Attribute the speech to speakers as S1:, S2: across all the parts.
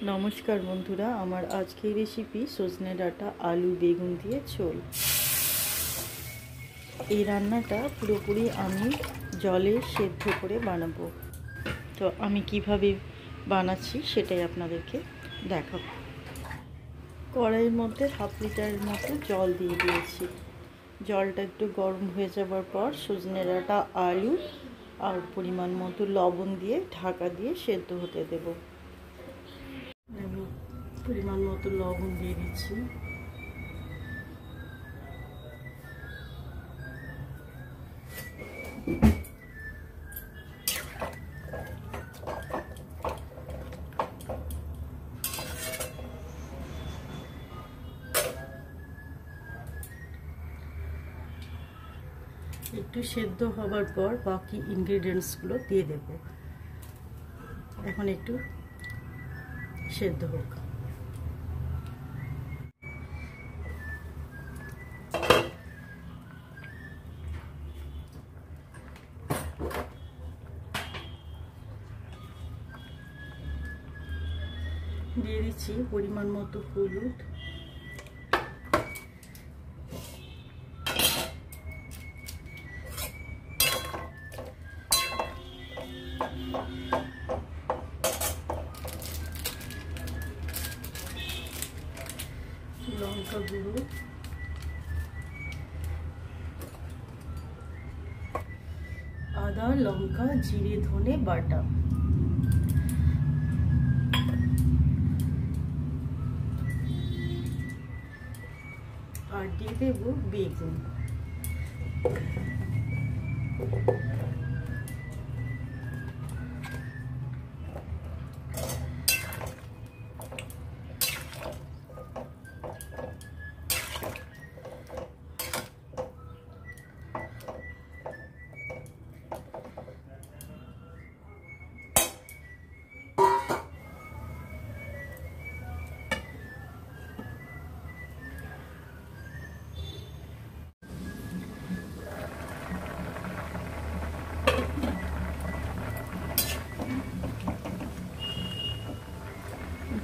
S1: নমস্কার বন্ধুরা, আমার আজকের রেসিপি সজনে ডাঁটা আলু বেগুন দিয়ে ঝোল। এই রান্নাটা পুরোপুরি আমি জলে সেদ্ধ করে বানাবো। তো আমি কিভাবে বানাচ্ছি সেটাই আপনাদেরকে দেখাবো। কড়াইয়ের মধ্যে হাফ লিটারের মতো জল দিয়ে দিয়েছি। জলটা একটু গরম হয়ে যাবার পর সজনে ডাঁটা আলু আর পরিমাণ মতো লবণ দিয়ে ঢাকা দিয়ে সেদ্ধ হতে দেবো। আমি পরিমাণ মতো লবণ দিয়ে দিচ্ছি। একটু সেদ্ধ হবার পর বাকি ইনগ্রেডিয়েন্টসগুলো দিয়ে দেব। এখন একটু সেদ্ধ হোক। দিয়ে দিচ্ছি পরিমাণ মতো হলুদ, লঙ্কা গুঁড়ো, আদা লঙ্কা জিরে ধনে বাটা, আর দিয়ে দেবো বেগুন।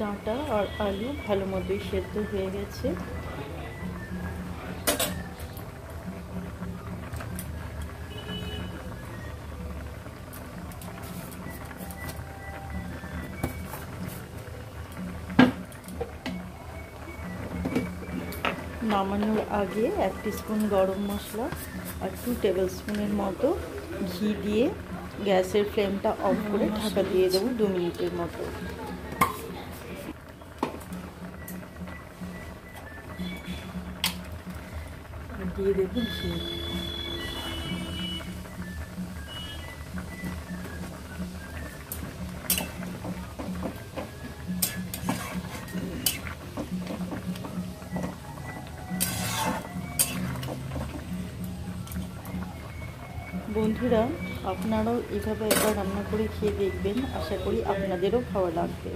S1: ডাঁটা আর আলু ভালো মতোই সেদ্ধ হয়ে গেছে। নামানোর আগে 1 টিস্পুন গরম মশলা আর 2 টেবিল স্পুনের মতো ঘি দিয়ে গ্যাসের ফ্লেমটা অফ করে ঢাকা দিয়ে দেবো 2 মিনিটের মতো। দিয়ে দেবো ঘি। বন্ধুরা, আপনারাও এভাবে একবার রান্না করে খেয়ে দেখবেন, আশা করি আপনাদেরও ভালো লাগবে।